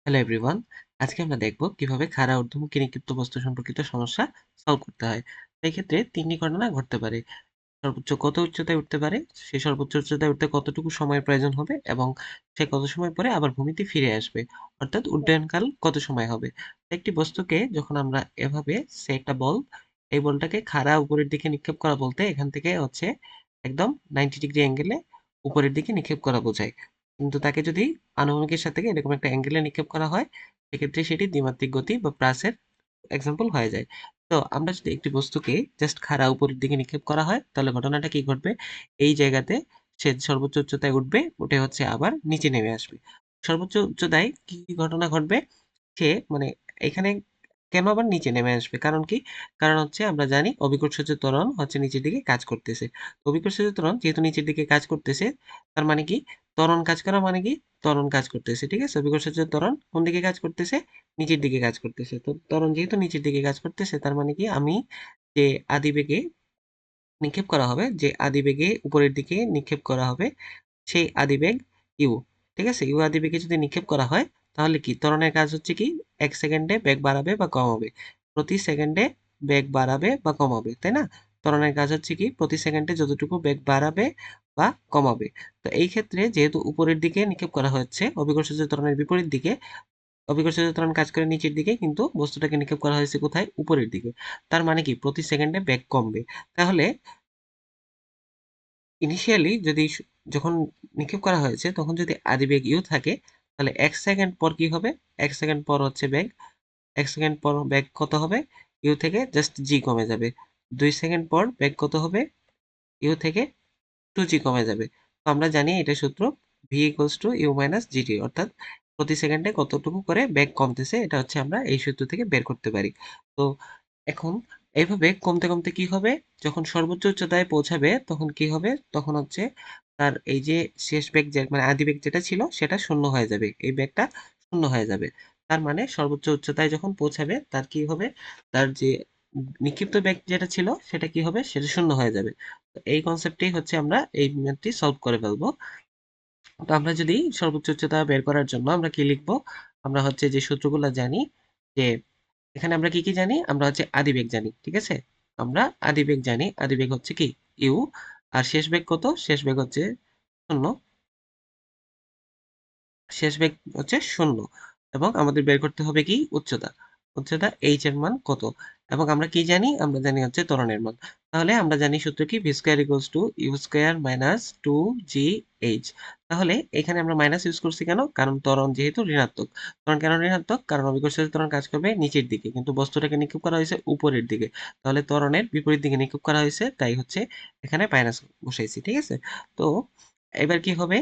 Hello everyone. আজকে আমরা দেখব কিভাবে খাড়া ঊর্ধ্বমুখী নিক্ষিপ্ত বস্তু সম্পর্কিত সমস্যা সলভ করতে হয়। এই ক্ষেত্রে ৩টি ঘটনা ঘটতে পারে। সর্বোচ্চ কত উচ্চতায় উঠতে পারে, সে সর্বোচ্চ উচ্চতায় উঠতে কতটুকু সময়ের প্রয়োজন হবে এবং সে কত সময় পরে আবার ভূমিতে ফিরে আসবে। অর্থাৎ উড্ডয়নকাল কত সময় হবে। একটি বস্তুকে যখন আমরা এভাবে সে একটা বল, এই বলটাকে খাড়া উপরের দিকে নিক্ষেপ করা বলতে এখান থেকে হচ্ছে একদম 90 ডিগ্রি অ্যাঙ্গেলে উপরের দিকে নিক্ষেপ করা বোঝায়। কিন্তু তাকে যদি আনুভূমিকের সাথে এরকম একটা অ্যাঙ্গেলে নিক্ষেপ করা হয়, সেক্ষেত্রে সেটি দ্বিমাত্রিক গতি বা প্রাসের এক্সাম্পল হয়ে যায়। তো আমরা যদি একটি বস্তুকে জাস্ট খাড়া উপরের দিকে নিক্ষেপ করা হয়, তাহলে ঘটনাটা কি ঘটবে? এই জায়গাতে সে সর্বোচ্চ উচ্চতায় উঠবে, উঠে হচ্ছে আবার নিচে নেমে আসবে। সর্বোচ্চ উচ্চতায় কি ঘটনা ঘটবে? সে মানে এখানে কেন আবার নিচে নেমে আসবে? কারণ কি? কারণ হচ্ছে আমরা জানি অভিকর্ষজ ত্বরণ হচ্ছে নিচের দিকে কাজ করতেছে। তো অভিকর্ষজ ত্বরণ যেহেতু নিচের দিকে কাজ করতেছে, তার মানে কি? ত্বরণ কাজ করা মানে কি? ত্বরণ কাজ করতেছে। ঠিক আছে? অভিকর্ষজ ত্বরণ কোন দিকে কাজ করতেছে? নিচের দিকে কাজ করতেছে। তো ত্বরণ যেহেতু নিচের দিকে কাজ করতেছে, তার মানে কি? আমি যে আদিবেগে নিক্ষেপ করা হবে, যে আদিবেগে উপরের দিকে নিক্ষেপ করা হবে, সেই আদিবেগ ইউ। ঠিক আছে? ইউ আদিবেগে যদি নিক্ষেপ করা হয়, তাহলে কি? ত্বরণের কাজ হচ্ছে কি? ১ সেকেন্ডে বেগ বাড়াবে বা কমাবে। প্রতি সেকেন্ডে বেগ বাড়াবে বা কমাবে। তাই না? ত্বরণের কাজ হচ্ছে কি? প্রতি সেকেন্ডে যতটুকু বেগ বাড়াবে বা কমাবে। তো এই ক্ষেত্রে যেহেতু উপরের দিকে নিক্ষেপ করা হচ্ছে, অভিকর্ষজ ত্বরণের বিপরীত দিকে, অভিকর্ষজ ত্বরণ কাজ করে নিচের দিকে, কিন্তু বস্তুটাকে নিক্ষেপ করা হয়েছে কোথায়? উপরের দিকে। তার মানে কি? প্রতি সেকেন্ডে বেগ কমবে। তাহলে ইনিশিয়ালি যদি যখন নিক্ষেপ করা হয়েছে তখন যদি আদিবেগ ইউ থাকে, তাহলে ১ সেকেন্ড পর কি হবে? ১ সেকেন্ড পর হচ্ছে বেগ, ১ সেকেন্ড পর বেগ কত হবে? ইউ থেকে জাস্ট জি কমে যাবে। ২ সেকেন্ড পর বেগ কত হবে? ইউ থেকে 2g কমে যাবে। তো আমরা জানি এটা সূত্র v equals to u minus gt, অর্থাৎ প্রতি সেকেন্ডে কতটুকু করে বেগ কমতেছে, এটা হচ্ছে আমরা এই সূত্র থেকে বের করতে পারি। তো এখন এইভাবে কমতে কমতে কি হবে? যখন সর্বোচ্চ উচ্চতায় পৌঁছাবে তখন কি হবে? তখন হচ্ছে তার এই যে শেষ বেগ, যে মানে আদি বেগ যেটা ছিল সেটা শূন্য হয়ে যাবে। এই বেগটা শূন্য হয়ে যাবে। তার মানে সর্বোচ্চ উচ্চতায় যখন পৌঁছাবে তার কি হবে? তার যে নিক্ষিপ্ত বেগ যেটা ছিল সেটা কি হবে? সেটা শূন্য হয়ে যাবে। তো এই কনসেপ্টেই হচ্ছে আমরা এই ম্যাথটি সলভ করে ফেলবো। তো আমরা যদি সর্বোচ্চ উচ্চতা বের করার জন্য আমরা কি লিখবো? আমরা হচ্ছে যে সূত্রগুলো জানি, যে এখানে আমরা কি কি জানি? আমরা হচ্ছে আদিবেগ জানি। ঠিক আছে? আমরা আদিবেগ জানি। আদিবেগ হচ্ছে কি? ইউ। আর শেষ বেগ কত? শেষ বেগ হচ্ছে 0। শেষ বেগ হচ্ছে 0 এবং আমাদের বের করতে হবে কি? উচ্চতা। উচ্চতা h এর মান কত? এবং আমরা কি জানি? আমরা জানি হচ্ছে ত্বরণের মান। তাহলে আমরা জানি সূত্র কি? v square equals to u square minus 2gh। তাহলে এখানে আমরা মাইনাস ইউজ করছি কেন? কারণ ত্বরণ যেহেতু ঋণাত্মক। ত্বরণ কেন ঋণাত্মক? কারণ অভিকর্ষজ ত্বরণ কাজ করবে নিচের দিকে, কিন্তু বস্তুটাকে নিক্ষেপ করা হয়েছে উপরের দিকে। তাহলে ত্বরণের বিপরীত দিকে নিক্ষেপ করা হয়েছে, তাই হচ্ছে এখানে মাইনাস বসাইছি। ঠিক আছে? তো এবার কি হবে?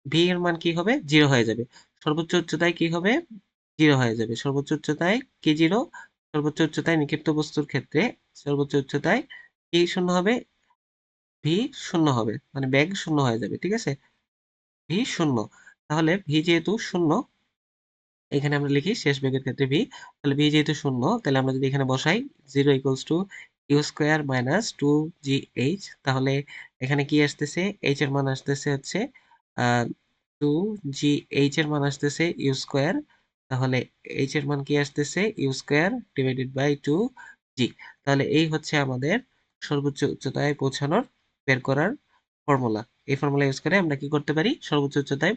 v এর মান কি হবে? 0 হয়ে যাবে। সর্বোচ্চ উচ্চতায় কি হবে? 0 হয়ে যাবে। সর্বোচ্চ উচ্চতায় কি 0? সর্বোচ্চ উচ্চতায় নিক্ষিপ্ত বস্তুর ক্ষেত্রে সর্বোচ্চ উচ্চতায় কি শূন্য হবে? v শূন্য হবে। মানে বেগ শূন্য হয়ে যাবে। ঠিক আছে? v শূন্য। তাহলে v যেহেতু শূন্য, এখানে আমরা লিখি শেষ বেগের ক্ষেত্রে v। তাহলে v যেহেতু শূন্য, তাহলে আমরা যদি এখানে বসাই 0 equals to u square minus 2gh, তাহলে এখানে কি আসতেছে? h এর মান আসতেছে হচ্ছে 2gh এর মান আসতেছে ইউ স্কয়ার। তাহলে h এর মান কি আসতেছে? U square divided by 2g। তাহলে এই হচ্ছে আমাদের সর্বোচ্চ উচ্চতায় পৌঁছানোর বের করার ফর্মুলা। এই ফর্মুলা ইউজ করে আমরা কি করতে পারি? সর্বোচ্চ উচ্চতায়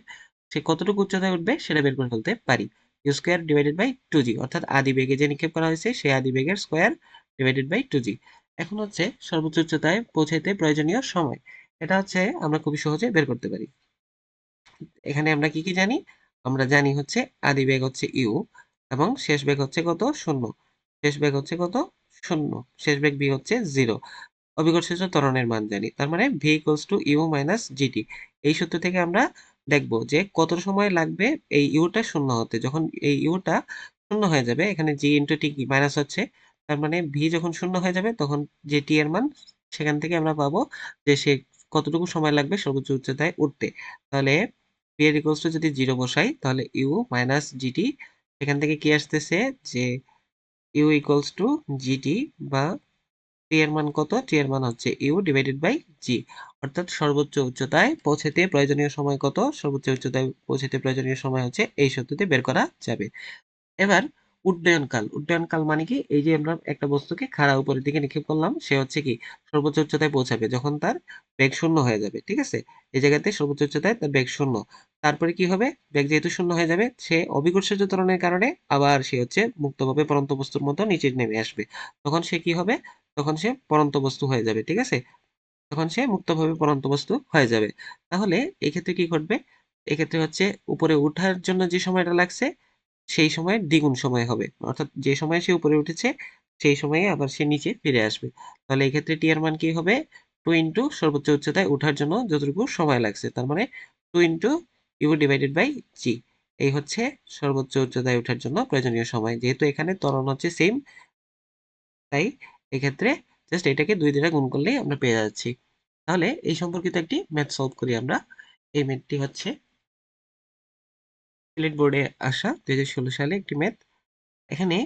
সে কতটুকু উচ্চতায় উঠবে সেটা বের করে ফেলতে পারি। You square divided by 2g, অর্থাৎ আদি বেগে যে নিক্ষেপ করা হয়েছে সেই আদি বেগের স্কয়ার ডিভাইডেড বাই 2g। এখন হচ্ছে সর্বোচ্চ উচ্চতায় পৌঁছাইতে প্রয়োজনীয় সময়। এটা হচ্ছে আমরা খুবই সহজে বের করতে পারি। এখানে আমরা কি কি জানি? আমরা জানি হচ্ছে আদি বেগ হচ্ছে ইউ এবং শেষ বেগ হচ্ছে কত? 0। শেষ বেগ হচ্ছে কত? 0। শেষ বেগ v হচ্ছে 0। অভিকর্ষজ ত্বরণের মান জানি। তার মানে v equals to u minus gt। এই সূত্র থেকে আমরা দেখব যে কত সময় লাগবে এই ইউটা শূন্য হতে। যখন এই ইউটা শূন্য হয়ে যাবে, এখানে g into t কি মাইনাস হচ্ছে, তার মানে v যখন শূন্য হয়ে যাবে তখন যে t এর মান, সেখান থেকে আমরা পাবো যে সে কতটুকু সময় লাগবে সর্বোচ্চ উচ্চতায় উঠতে। তাহলে v এর ইকুয়ালস টু যদি 0 বসাই, তাহলে u মাইনাস gt, এখান থেকে কি আসতেছে? যে u ইকুয়ালস টু gt, বা টি এর মান কত? টি এর মান হচ্ছে ইউ ডিভাইডেড বাই জি। অর্থাৎ সর্বোচ্চ উচ্চতায় পৌঁছাতে প্রয়োজনীয় সময় কত, সর্বোচ্চ উচ্চতায় পৌঁছাতে প্রয়োজনীয় সময় হচ্ছে এই সূত্রটি বের করা যাবে। এবার উড্ডয়নকাল। উড্ডয়নকাল মানে কি, এই যে আমরা একটা বস্তুকে খাড়া উপরের দিকে নিক্ষেপ করলাম, সে হচ্ছে কি সর্বোচ্চ উচ্চতায় পৌঁছাবে যখন তার বেগ শূন্য হয়ে যাবে। ঠিক আছে, এই জায়গাতে সর্বোচ্চ উচ্চতায় তার বেগ শূন্য। তারপরে কি হবে, বেগ যেহেতু শূন্য হয়ে যাবে, সে অভিকর্ষজ ত্বরণের কারণে আবার সে হচ্ছে মুক্তভাবে পড়ন্ত বস্তুর মতো নিচে নেমে আসবে। তখন সে কি হবে, তখন সে পড়ন্ত বস্তু হয়ে যাবে। ঠিক আছে, তখন সে মুক্তভাবে পড়ন্ত বস্তু হয়ে যাবে। তাহলে এক্ষেত্রে কি ঘটবে, এক্ষেত্রে হচ্ছে উপরে ওঠার জন্য যে সময়টা লাগছে সেই সময়ের দ্বিগুণ সময় হবে। অর্থাৎ যে সময়ে সে উপরে উঠেছে সেই সময়ে আবার সে নিচে ফিরে আসবে। তাহলে এই ক্ষেত্রে টি এর মান কি হবে, 2 ইনটু সর্বোচ্চ উচ্চতায় ওঠার জন্য যতটুকু সময় লাগছে, তার মানে 2 ইনটু ইউ ডিভাইডেড বাই জি। এই হচ্ছে সর্বোচ্চ উচ্চতায় ওঠার জন্য প্রয়োজনীয় সময়। যেহেতু এখানে ত্বরণ হচ্ছে সেম, তাই এক্ষেত্রে জাস্ট এটাকে 2 দ্বারা গুণ করলেই আমরা পেয়ে যাচ্ছি। তাহলে এই সম্পর্কিত একটি ম্যাথ সলভ করি আমরা। এই ম্যাথটি হচ্ছে সিলেট বোর্ডে আসা 2016 সালে একটি ম্যাথ। এখানে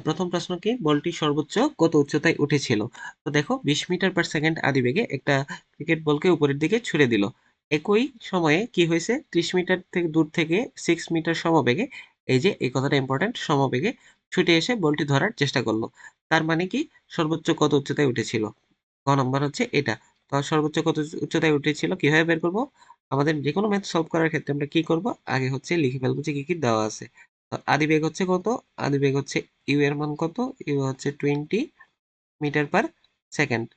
প্রথম প্রশ্ন কি, বলটি সর্বোচ্চ কত উচ্চতায় উঠেছিল। তো দেখো 20 মিটার পার সেকেন্ড আদিবেগে একটা ক্রিকেট বলকে উপরের দিকে ছুড়ে দিল। একই সময়ে কি হয়েছে, 30 মিটার থেকে দূর থেকে 6 মিটার সমবেগে, এই যে এই কথাটা ইম্পর্টেন্ট, সমবেগে ছুটে এসে বলটি ধরার চেষ্টা করলো। তার মানে কি, সর্বোচ্চ কত উচ্চতায় উঠেছিল। ক নম্বর হচ্ছে এটা। তো সর্বোচ্চ কত উচ্চতায় উঠেছিল কিভাবে বের করব, আমাদের যে কোনো ম্যাথ সলভ করার ক্ষেত্রে আমরা কি করব, আগে হচ্ছে লিখে ফেলবো যে কি কি দেওয়া আছে। তো আদিবেগ হচ্ছে কত, আদিবেগ হচ্ছে ইউ এর মান কত, ইউ হচ্ছে 20 মিটার পার সেকেন্ড,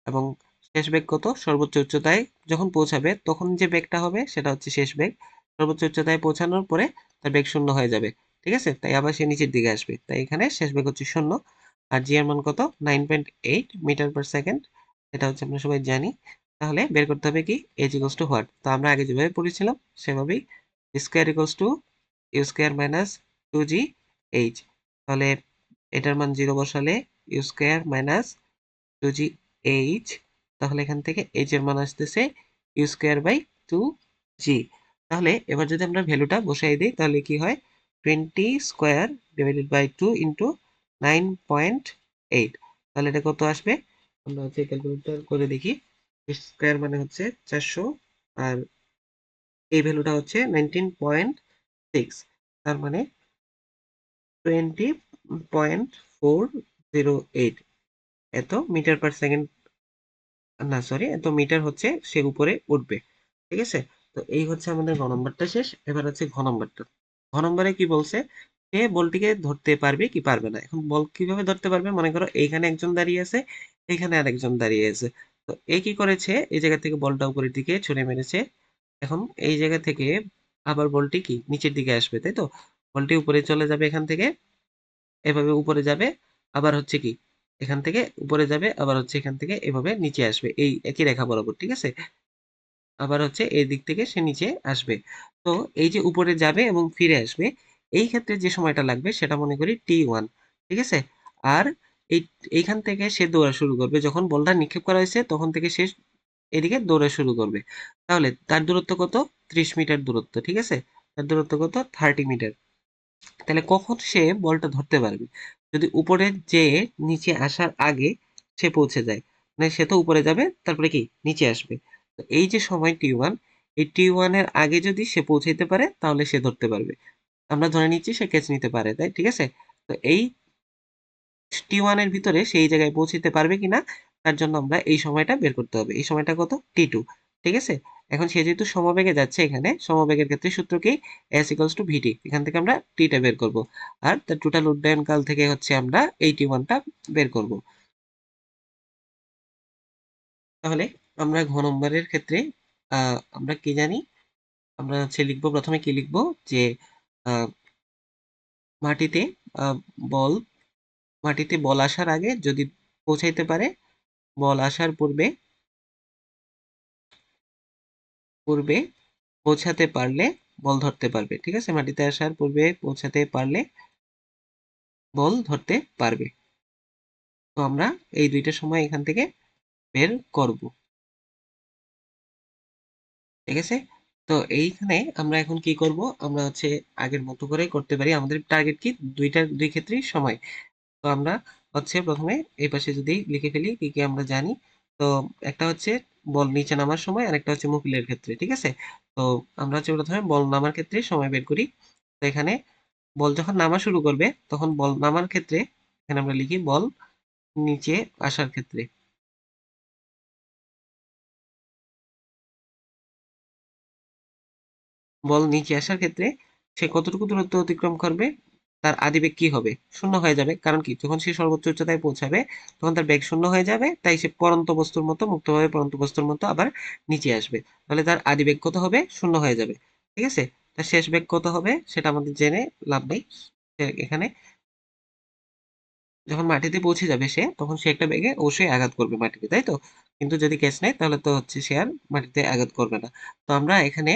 এবং শেষ বেগ কত, সর্বোচ্চ উচ্চতায় যখন পৌঁছাবে তখন যে বেগটা হবে সেটা হচ্ছে শেষ বেগ। সর্বোচ্চ উচ্চতায় পৌঁছানোর পরে তার বেগ শূন্য হয়ে যাবে। ঠিক আছে, তাই আবার সে নিচের দিকে আসবে, তাই এখানে শেষ বেগ হচ্ছে শূন্য। আর জি এর মান কত, 9.8 মিটার পার সেকেন্ড, এটা হচ্ছে আমরা সবাই জানি। তাহলে বের করতে হবে কি, এইচ ইকুয়ালস টু হোয়াট, তো আমরা আগে যেভাবে পড়েছিলাম সেভাবেই, square equals to u square minus 2জি এইচ। তাহলে এটার মান 0 বসালে ইউ স্কোয়ার মাইনাস 2জি এইচ, তাহলে এখান থেকে এইচ এর মান আসতেছে ইউ স্কোয়ার বাই 2জি। তাহলে এবার যদি আমরা ভ্যালুটা বসাই দিই তাহলে কি হয়, 20 স্কোয়ার ডিভাইডেড বাই 2 ইন্টু 9.8, তাহলে এটা কত আসবে, আমরা হচ্ছে ক্যালকুলেটর করে দেখি। স্কোয়ার মানে হচ্ছে 400, আর এই ভ্যালুটা হচ্ছে 19.6, তার মানে 20.408 এত মিটার পার সেকেন্ড, না সরি, এত মিটার হচ্ছে সে উপরে উঠবে। ঠিক আছে, তো এই হচ্ছে আমাদের ঘ নম্বরটা শেষ। এবার হচ্ছে ঘ নম্বরটা। ঘ নম্বরে কি বলছে, সে বলটিকে ধরতে পারবে কি পারবে না। এখন বল কিভাবে ধরতে পারবে, মনে করো এইখানে একজন দাঁড়িয়ে আছে, এইখানে আরেকজন দাঁড়িয়ে আছে। তো এ কি করেছে, এই জায়গা থেকে বলটা উপরের দিকে ছুড়ে মেরেছে। এখন এই জায়গা থেকে আবার বলটি কি নিচের দিকে আসবে, তাই তো, বলটি উপরে চলে যাবে এখান থেকে, এভাবে উপরে যাবে, আবার হচ্ছে কি এখান থেকে উপরে যাবে, আবার হচ্ছে এখান থেকে এভাবে নিচে আসবে এই একই রেখা বরাবর। ঠিক আছে, আবার হচ্ছে এই দিক থেকে সে নিচে আসবে। তো এই যে উপরে যাবে এবং ফিরে আসবে, এই ক্ষেত্রে যে সময়টা লাগবে সেটা মনে করি t1। ঠিক আছে, আর এই এইখান থেকে সে দৌড়া শুরু করবে, যখন বলটা নিক্ষেপ করা হয়েছে তখন থেকে সে এদিকে দৌড়া শুরু করবে। তাহলে তার দূরত্ব কত, 30 মিটার দূরত্ব। ঠিক আছে, তার দূরত্ব কত, 30 মিটার। তাহলে কখন সে বলটা ধরতে পারবে, যদি উপরে যেয়ে নিচে আসার আগে সে পৌঁছে যায়, মানে সে তো উপরে যাবে তারপরে কি নিচে আসবে। তো এই যে সময় টি1, এই টি1 এর আগে যদি সে পৌঁছাইতে পারে তাহলে সে ধরতে পারবে। আমরা ধরে নিচ্ছি সে ক্যাচ নিতে পারে, তাই ঠিক আছে। তো এই টি1 এর ভিতরে সেই জায়গায় পৌঁছাতে পারবে কিনা তার জন্য আমরা এই সময়টা বের করতে হবে। এই সময়টা কত, টি2। ঠিক আছে, এখন সে যেহেতু সমবেগে যাচ্ছে, এখানে সমবেগের ক্ষেত্রে সূত্র কি, এস ইকুয়ালস টু ভিটি, এখান থেকে আমরা টিটা বের করব। আর তার টোটাল উড্ডয়ন কাল থেকে হচ্ছে আমরা এই টি1টা বের করব। তাহলে আমরা ঘ নম্বরের ক্ষেত্রে আমরা কি জানি, আমরা হচ্ছে লিখবো, প্রথমে কি লিখবো যে আহ, মাটিতে আহ, বল মাটিতে বল আসার আগে যদি পৌঁছাইতে পারে, বল আসার পূর্বে পূর্বে পৌঁছাতে পারলে বল ধরতে পারবে। ঠিক আছে, মাটিতে আসার পূর্বে পৌঁছাতে পারলে বল ধরতে পারবে। তো আমরা এই দুইটা সময় এখান থেকে বের করব। ঠিক আছে, তো এইখানে আমরা এখন কি করব, আমরা হচ্ছে আগের মতো করে করতে পারি। আমাদের টার্গেট কি, দুই ক্ষেত্রেই সময়। তো আমরা হচ্ছে প্রথমে এই পাশে যদি লিখে ফেলি কি কি আমরা জানি। তো একটা হচ্ছে বল নিচে নামার সময়, আরেকটা হচ্ছে মুকিলের ক্ষেত্রে। ঠিক আছে, তো আমরা হচ্ছে প্রথমে বল নামার ক্ষেত্রে সময় বের করি। তো এখানে বল যখন নামা শুরু করবে তখন বল নামার ক্ষেত্রে এখানে আমরা লিখি বল নিচে আসার ক্ষেত্রে। বল নিচে আসার ক্ষেত্রে সে কতটুকু দূরত্ব অতিক্রম করবে, তার আদিবেগ কি হবে, শূন্য হয়ে যাবে। কারণ কি, যখন সে সর্বোচ্চ উচ্চতায় পৌঁছাবে তখন তার বেগ শূন্য হয়ে যাবে, তাই সে পরন্ত বস্তুর মতো, মুক্তভাবে পরন্ত বস্তুর মতো আবার নিচে আসবে। তাহলে তার আদিবেগ কত হবে, শূন্য হয়ে যাবে। ঠিক আছে, তার শেষ বেগ কত হবে সেটা আমাদের জেনে লাভ নেই। এখানে যখন মাটিতে পৌঁছে যাবে সে, তখন সে একটা বেগে অবশ্যই আঘাত করবে মাটিতে, তাই তো? কিন্তু যদি ক্যাচ নেয় তাহলে তো হচ্ছে সে আর মাটিতে আঘাত করবে না। তো আমরা এখানে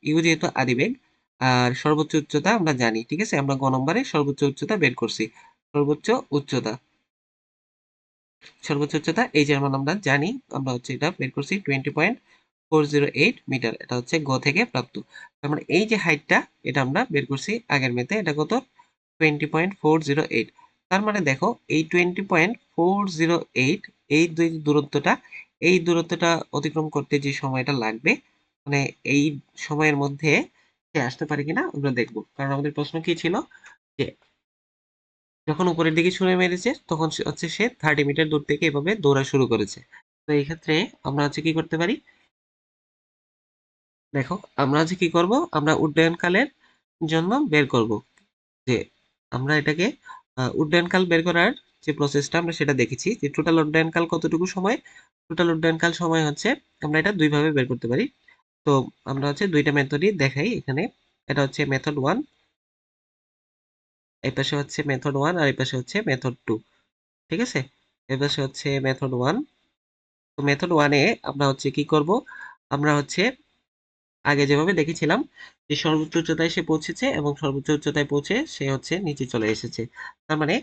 ইউ যেহেতু আদিবেগ, আর সর্বোচ্চ উচ্চতা আমরা জানি। ঠিক আছে, আমরা গ নম্বরে সর্বোচ্চ উচ্চতা বের করছি। সর্বোচ্চ উচ্চতা, সর্বোচ্চ উচ্চতা এই যে আমরা জানি, আমরা হচ্ছে এটা বের করছি 20.408 মিটার। এটা হচ্ছে গ থেকে প্রাপ্ত। আমরা এই যে হাইটটা, এটা আমরা বের করছি আগের মেতে, এটা কত, 20.408। তার মানে দেখো এই 20.408, এই দূরত্বটা, এই দূরত্বটা অতিক্রম করতে যে সময়টা লাগবে, মানে এই সময়ের মধ্যে সে আসতে পারে কিনা আমরা দেখবো। কারণ আমাদের প্রশ্ন কি ছিল, যে যখন উপরের দিকে ছুঁড়ে মেরেছে তখন হচ্ছে সে 30 মিটার দূর থেকে এভাবে দৌড়া শুরু করেছে। তো এই ক্ষেত্রে আমরা হচ্ছে কি করতে পারি, দেখো আমরা হচ্ছে কি করব, আমরা উড্ডয়নকালের জন্য বের করব, যে আমরা এটাকে উড্ডয়নকাল বের করার যে প্রসেসটা আমরা সেটা দেখেছি, যে টোটাল উড্ডয়নকাল কতটুকু সময়। টোটাল উড্ডয়নকাল সময় হচ্ছে, আমরা এটা দুই ভাবে বের করতে পারি। তো আমরা হচ্ছে দুইটা মেথডই দেখাই এখানে। এটা হচ্ছে মেথড 1, এই পাশে হচ্ছে মেথড 1, আর এই পাশে হচ্ছে মেথড 2। ঠিক আছে, এই পাশে হচ্ছে মেথড 1। তো মেথড 1 এ আমরা হচ্ছে কি করব, আমরা হচ্ছে আগে যেভাবে দেখেছিলাম, যে সর্বোচ্চ উচ্চতায় সে পৌঁছেছে এবং সর্বোচ্চ উচ্চতায় পৌঁছে সে হচ্ছে নিচে চলে এসেছে। তার মানে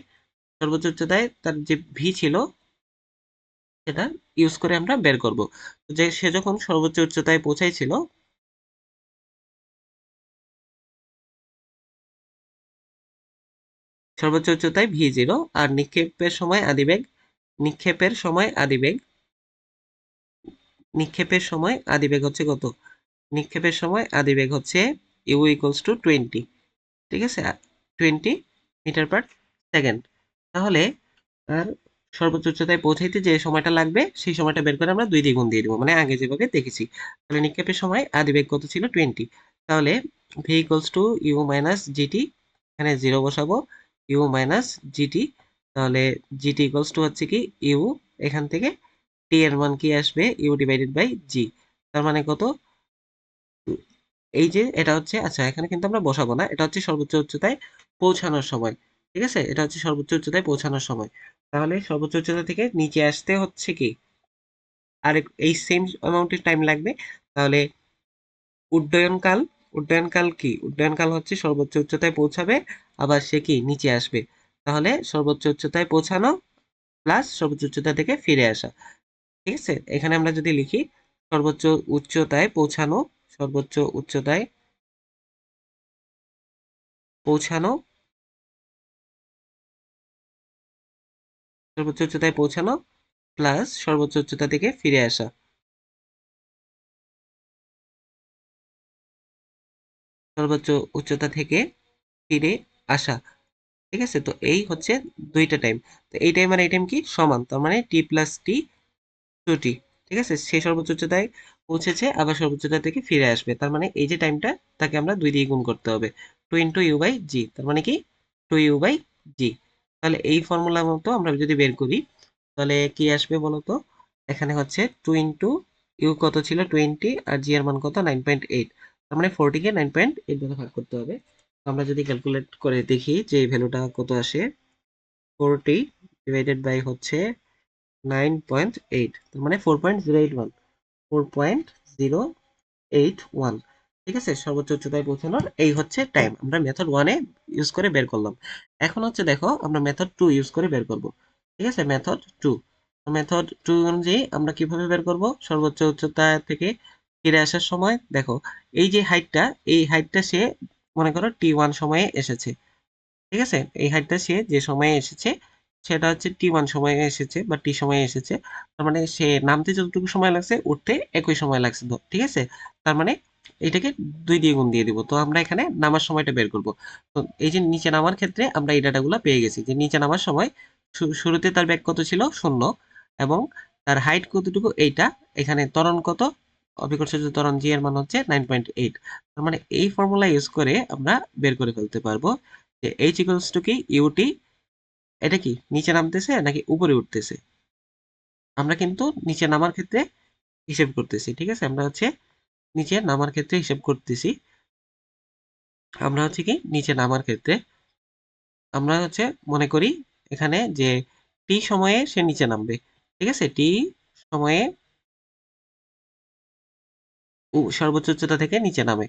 সর্বোচ্চ উচ্চতায় তার যে ভি ছিল সেটা ইউজ করে আমরা বের করব। যে সে যখন সর্বোচ্চ উচ্চতায় পৌঁছাইছিল, সর্বোচ্চ উচ্চতায় ভি জিরো, আর নিক্ষেপের সময় আদিবেগ, নিক্ষেপের সময় আদিবেগ, নিক্ষেপের সময় আদিবেগ হচ্ছে কত, নিক্ষেপের সময় আদিবেগ হচ্ছে ইউ ইকুয়ালস টু 20। ঠিক আছে, 20 মিটার পার সেকেন্ড। তাহলে আর সর্বোচ্চ উচ্চতায় পৌঁছাইতে যে সময়টা লাগবে সেই সময়টা বের করে আমরা 2 দিয়ে গুণ দিয়ে দেবো, মানে আগে যেভাবে দেখেছি। তাহলে নিক্ষেপের সময় আদিবেগ কত ছিল, 20। তাহলে v equals to u minus g t, এখানে 0 বসাবো, ইউ মাইনাস জিটি। তাহলে জিটি ইকুয়ালস টু হচ্ছে কি ইউ, এখান থেকে টি এর মান কি আসবে, ইউ ডিভাইডেড বাই জি। তার মানে কত, এই যে এটা হচ্ছে, আচ্ছা এখানে কিন্তু আমরা বসাবো না, এটা হচ্ছে সর্বোচ্চ উচ্চতায় পৌঁছানোর সময়। ঠিক আছে, এটা হচ্ছে সর্বোচ্চ উচ্চতায় পৌঁছানোর সময়। তাহলে সর্বোচ্চ উচ্চতা থেকে নিচে আসতে হচ্ছে কি, আর এই সেম অ্যামাউন্টের টাইম লাগবে। তাহলে উড্ডয়নকাল, উড্ডয়নকাল কি, উড্ডয়নকাল হচ্ছে সর্বোচ্চ উচ্চতায় পৌঁছাবে আবার সে কি নিচে আসবে। তাহলে সর্বোচ্চ উচ্চতায় পৌঁছানো প্লাস সর্বোচ্চ উচ্চতা থেকে ফিরে আসা। ঠিক আছে, এখানে আমরা যদি লিখি সর্বোচ্চ উচ্চতায় পৌঁছানো, সর্বোচ্চ উচ্চতায় পৌঁছানো, সর্বোচ্চ উচ্চতায় পৌঁছানো প্লাস সর্বোচ্চ উচ্চতা থেকে ফিরে আসা, সর্বোচ্চ উচ্চতা থেকে ফিরে আসা। ঠিক আছে, তো এই হচ্ছে দুইটা টাইম। তো এই টাইম আর এই টাইম কি সমান, তার মানে টি প্লাস টি, 2t। ঠিক আছে, সে সর্বোচ্চ উচ্চতায় পৌঁছেছে আবার সর্বোচ্চ উচ্চতা থেকে ফিরে আসবে, তার মানে এই যে টাইমটা তাকে আমরা 2 দিয়ে গুণ করতে হবে। 2 ইন্টু ইউ বাই জি, তার মানে কি 2 ইউ বাই জি। তাহলে এই ফর্মুলা মতো আমরা যদি বের করি তাহলে কি আসবে বলতো, এখানে হচ্ছে 2 ইন্টু ইউ কত ছিল 20, আর জি এর মান কত 9.8। তার মানে 40 কে 9.8 দ্বারা ভাগ করতে হবে। আমরা যদি ক্যালকুলেট করে দেখি যে এই ভ্যালুটা কত আসে, 40 ডিভাইডেড বাই হচ্ছে 9.8, তার মানে 4.081, 4.081। ঠিক আছে, সর্বোচ্চ উচ্চতায় পৌঁছানোর এই হচ্ছে টাইম, আমরা মেথড 1 এ ইউজ করে বের করলাম। এখন হচ্ছে দেখো আমরা মেথড 2 ইউজ করে বের করব। ঠিক আছে, মেথড 2, মেথড 2 অনুযায়ী আমরা কিভাবে বের করব, সর্বোচ্চ উচ্চতা থেকে ফিরে আসার সময় দেখো এই যে হাইটটা, এই হাইটটা সে মনে করো টি1 সময়ে এসেছে। ঠিক আছে, এই হাইটটা সে যে সময়ে এসেছে সেটা হচ্ছে T1 সময়ে এসেছে বা T সময়ে এসেছে। তার মানে সে নামতে যতটুকু সময় লাগছে উঠতে একই সময় লাগছে, ঠিক আছে? তার মানে এটাকে 2 দিয়ে গুণ দিয়ে দিব। তো আমরা এখানে নামার সময়টা বের করব। তো এই যে নিচে নামার ক্ষেত্রে আমরা এই ডাটাগুলো পেয়ে গেছি যে নিচে নামার সময় শুরুতে তার বেগ কত ছিল? 0 এবং তার হাইট কতটুকু? এইটা। এখানে ত্বরণ কত? অভিকর্ষজ ত্বরণ জি এর মান হচ্ছে 9.8। তার মানে এই ফর্মুলা ইউজ করে আমরা বের করে ফেলতে পারবো যে H ইকুয়ালস টু কি ইউটি, এটা কি নিচে নামতেছে নাকি উপরে উঠতেছে। আমরা কিন্তু নিচে নামার ক্ষেত্রে হিসেব করতেছি, ঠিক আছে? আমরা হচ্ছে নিচে নামার ক্ষেত্রে হিসেব করতেছি। আমরা হচ্ছে কি নিচে নামার ক্ষেত্রে আমরা হচ্ছে মনে করি এখানে যে টি সময়ে সে নিচে নামবে, ঠিক আছে? টি সময়ে সর্বোচ্চ উচ্চতা থেকে নিচে নামে,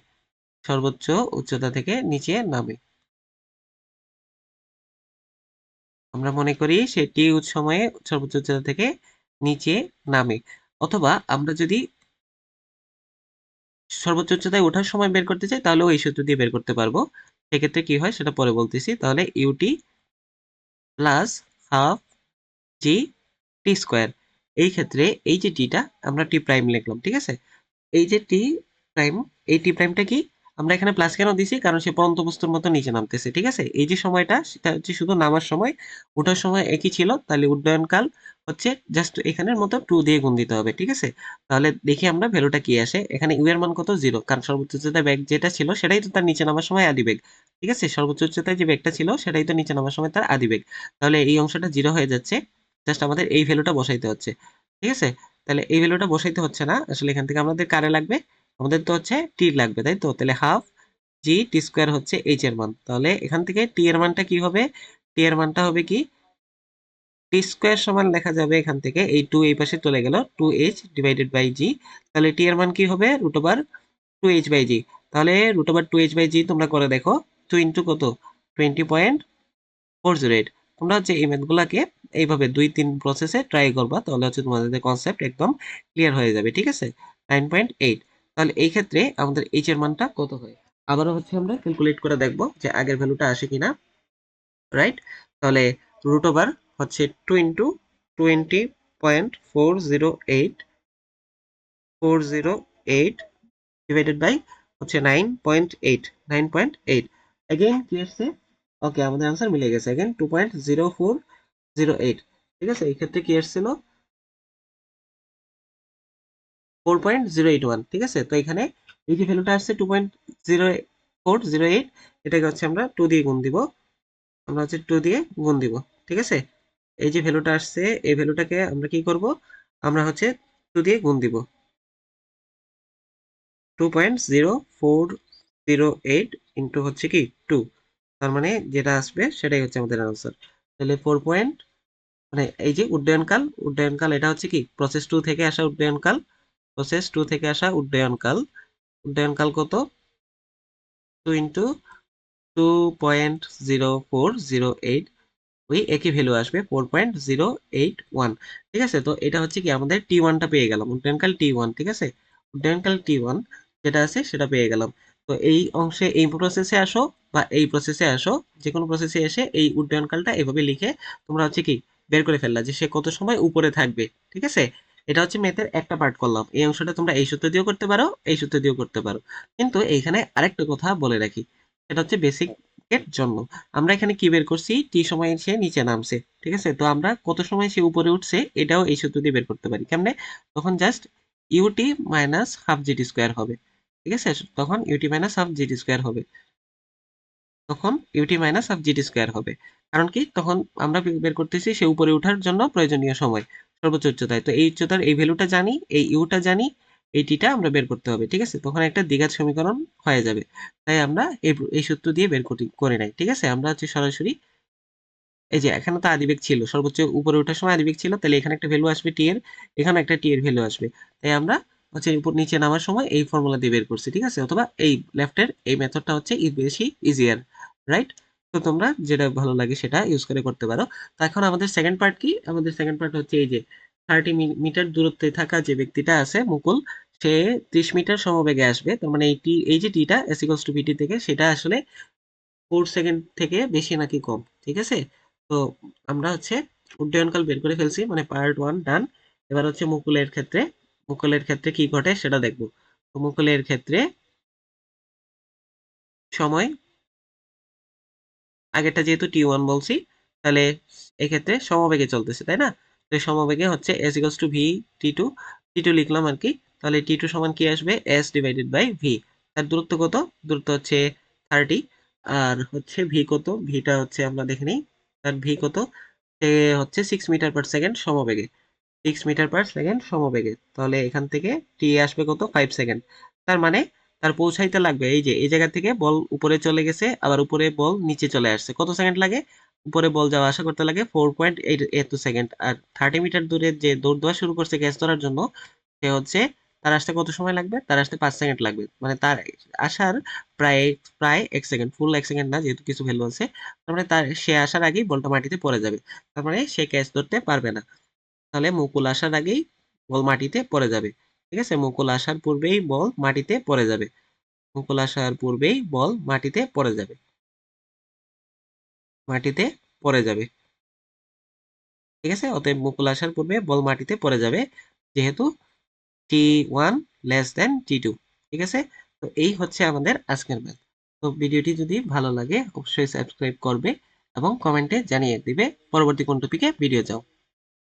সর্বোচ্চ উচ্চতা থেকে নিচে নামে। আমরা মনে করি সে টি সময়ে সর্বোচ্চ উচ্চতা থেকে নিচে নামে। অথবা আমরা যদি সর্বোচ্চ উচ্চতায় ওঠার সময় বের করতে চাই তাহলে এই সূত্র দিয়ে বের করতে পারবো। সেক্ষেত্রে কি হয় সেটা পরে বলতেছি। তাহলে ইউটি প্লাস হাফ জি টি স্কোয়ার। এই ক্ষেত্রে এই যে টিটা আমরা টি প্রাইম লিখলাম, ঠিক আছে? এই যে টি প্রাইম, এই টি প্রাইমটা কি? আমরা এখানে প্লাস কেন দিছি? কারণ সে পড়ন্ত বস্তুর মতো নিচে নামতেছে, ঠিক আছে? এই যে সময়টা সেটা হচ্ছে শুধু নামার সময়, ওঠার সময় একই ছিল। তাহলে উড্ডয়নকাল হচ্ছে জাস্ট এখানের মতো 2 দিয়ে গুণ দিতে হবে, ঠিক আছে? তাহলে দেখি আমরা ভ্যালুটা কি আসে। এখানে ইউ এর মান কত? 0, কারণ সর্বোচ্চ উচ্চতায় বেগ যেটা ছিল সেটাই তো তার নিচে নামার সময় আদি বেগ, ঠিক আছে? সর্বোচ্চ উচ্চতায় যে বেগটা ছিল সেটাই তো নিচে নামার সময় তার আদি বেগ। তাহলে এই অংশটা 0 হয়ে যাচ্ছে। জাস্ট আমাদের এই ভ্যালুটা বসাইতে হচ্ছে, ঠিক আছে? তাহলে এই ভ্যালুটা বসাইতে হচ্ছে না, আসলে এখান থেকে আমাদের কারে লাগবে? আমাদের তো হচ্ছে টি লাগবে, তাই তো? তাহলে হাফ জি টি স্কোয়ার হচ্ছে এইচ এর মান। তাহলে এখান থেকে টি এর মানটা কি হবে? টি এর মানটা হবে কি? টি স্কোয়ার সমান লেখা যাবে এখান থেকে, এই 2 এই পাশে চলে গেল, 2h ডিভাইডেড বাই জি। তাহলে টি এর মান কি হবে? রুট ওভার 2h বাই জি। তাহলে রুট ওভার 2h বাই জি তোমরা করে দেখো। 2 ইন্টু কত? 20.408। তোমরা হচ্ছে এই ম্যাথগুলাকে এইভাবে 2-3 প্রসেসে ট্রাই করবা, তাহলে হচ্ছে তোমাদের কনসেপ্ট একদম ক্লিয়ার হয়ে যাবে, ঠিক আছে? 9.8। তাহলে এই ক্ষেত্রে আমাদের এইচ এর মানটা কত হয়? আবারও হচ্ছে আমরা ক্যালকুলেট করে দেখব যে আগের ভ্যালুটা আসে কিনা, রাইট? তাহলে রুট ওভার হচ্ছে 2 ইন্টু 20.408 408 ডিভাইডেড বাই হচ্ছে 9.8 9.8। अगेन কি আসছে? ওকে, আমাদের आंसर মিলে গেছে। अगेन 2.0408, ঠিক আছে? এই ক্ষেত্রে কি আসছিল? 4.081, ঠিক আছে? তো এখানে এই যে ভ্যালুটা আসছে 2.0408, এটাকে হচ্ছে আমরা 2 দিয়ে গুণ দিব। আমরা হচ্ছে 2 দিয়ে গুণ দিব, ঠিক আছে? এই যে ভ্যালুটা আসছে এই ভ্যালুটাকে আমরা কি করব? আমরা হচ্ছে 2 দিয়ে গুণ দিব। 2.0408 ইন্টু হচ্ছে কি 2। তার মানে যেটা আসবে সেটাই হচ্ছে আমাদের আনসার। তাহলে 4 পয়েন্ট, মানে এই যে উড্ডয়নকাল, উড্ডয়নকাল এটা হচ্ছে কি প্রসেস 2 থেকে আসা উড্ডয়নকাল, প্রসেস 2 থেকে আসা উড্ডয়নকাল। উড্ডয়নকাল কত? 2 ইন্টু 2.0408, ওই একই ভ্যালু আসবে 4.081, ঠিক আছে? তো এটা হচ্ছে কি আমাদের টি ওয়ানটা পেয়ে গেলাম, উড্ডয়নকাল টি ওয়ান, ঠিক আছে? উড্ডয়নকাল টি ওয়ান যেটা আছে সেটা পেয়ে গেলাম। তো এই অংশে এই প্রসেসে আসো বা এই প্রসেসে আসো, যে কোনো প্রসেসে এসে এই উড্ডয়নকালটা এভাবে লিখে তোমরা হচ্ছে কি বের করে ফেললা যে সে কত সময় উপরে থাকবে, ঠিক আছে? এটা হচ্ছে ম্যাথের একটা পার্ট করলাম। এই অংশটা তোমরা এই সূত্র দিয়েও করতে পারো, এই সূত্র দিয়েও করতে পারো। কিন্তু এইখানে আরেকটা কথা বলে রাখি, সেটা হচ্ছে বেসিক এর জন্য আমরা এখানে কি বের করছি? টি সময়ে সে নিচে নামছে, ঠিক আছে? তো আমরা কত সময় সে উপরে উঠছে এটাও এই সূত্র দিয়ে বের করতে পারি। কেমনে? তখন just u t minus half g t square হবে, ঠিক আছে? তখন u t minus half g t square হবে, তখন u t minus half g t square হবে। কারণ কি? তখন আমরা বের করতেছি সে উপরে ওঠার জন্য প্রয়োজনীয় সময় সর্বোচ্চ উচ্চতায়। তো এই উচ্চতার এই ভ্যালুটা জানি, এই ইউটা জানি, এই টিটা আমরা বের করতে হবে, ঠিক আছে? তখন একটা দ্বিঘাত সমীকরণ হয়ে যাবে। তাই আমরা এই সূত্র দিয়ে বের করে নাই, ঠিক আছে? আমরা হচ্ছে সরাসরি এই যে এখানে তো আদিবেগ ছিল, সর্বোচ্চ উপরে ওঠার সময় আদিবেগ ছিল, তাহলে এখানে একটা ভ্যালু আসবে টি এর, এখানে একটা টি এর ভ্যালু আসবে। তাই আমরা হচ্ছে উপর নিচে নামার সময় এই ফর্মুলা দিয়ে বের করছি, ঠিক আছে? অথবা এই লেফটের এই মেথডটা হচ্ছে বেশি ইজিয়ার, রাইট? তো তোমরা যেটা ভালো লাগে সেটা ইউজ করে করতে পারো। তো এখন আমাদের সেকেন্ড পার্ট কি? আমাদের সেকেন্ড পার্ট হচ্ছে এই যে 30 মিটার দূরত্বে থাকা যে ব্যক্তিটা আছে মুকুল, সে 30 মিটার সমবেগে আসবে। তার মানে এই যে টিটা এস ইকুয়ালস টু ভিটি থেকে সেটা আসলে 4 সেকেন্ড থেকে বেশি নাকি কম, ঠিক আছে? তো আমরা হচ্ছে উড্ডয়নকাল বের করে ফেলছি, মানে পার্ট 1 ডান। এবার হচ্ছে মুকুলের ক্ষেত্রে কি ঘটে সেটা দেখব। তো মুকুলের ক্ষেত্রে সময়, আগেরটা যেহেতু টি1 বলছি, তাহলে এক্ষেত্রে সমবেগে চলতেছে, তাই না? তো সমবেগে হচ্ছে এস ইকুয়ালস টু ভি টি2, টি2 লিখলাম আর কি। তাহলে টি2 সমান কি আসবে, এস ডিভাইডেড বাই ভি। তার দূরত্ব কত? দূরত্ব হচ্ছে 30। আর হচ্ছে ভি কত? ভিটা হচ্ছে আমরা দেখে নিই। তার ভি কত? সে হচ্ছে 6 মিটার পার সেকেন্ড সমবেগে, 6 মিটার পার সেকেন্ড সমবেগে। তাহলে এখান থেকে টি আসবে কত, 5 সেকেন্ড। তার মানে তার পৌঁছাইতে লাগবে, এই যে এই জায়গা থেকে বল উপরে চলে গেছে, আবার উপরে বল নিচে চলে আসছে, কত সেকেন্ড লাগে? উপরে বল যাওয়া আসা করতে লাগে 4.8 সেকেন্ড। আর 30 মিটার দূরে যে দৌড় দেওয়া শুরু করছে ক্যাচ ধরার জন্য, সে হচ্ছে, তার আসতে কত সময় লাগবে? তার আসতে 5 সেকেন্ড লাগবে। মানে তার আসার প্রায় প্রায় 1 সেকেন্ড, ফুল 1 সেকেন্ড না, যেহেতু কিছু ভ্যালু আছে। তার মানে তার সে আসার আগেই বলটা মাটিতে পড়ে যাবে। তার মানে সে ক্যাচ ধরতে পারবে না। তাহলে মুকুল আসার আগেই বল মাটিতে পড়ে যাবে। ঠিক আছে, মুকুল আসার পূর্বেই বল মাটিতে পড়ে যাবে। মুকুল আসার পূর্বেই বল মাটিতে পড়ে যাবে, মাটিতে পড়ে যাবে। ঠিক আছে, অতএব মুকুল আসার পূর্বে বল মাটিতে পড়ে যাবে, যেহেতু টি1 লেস দেন টি2। ঠিক আছে, তো এই হচ্ছে আমাদের আজকের ম্যাথ। তো ভিডিওটি যদি ভালো লাগে অবশ্যই সাবস্ক্রাইব করবে এবং কমেন্টে জানিয়ে দিবে পরবর্তী কোন টপিকে ভিডিও চাও।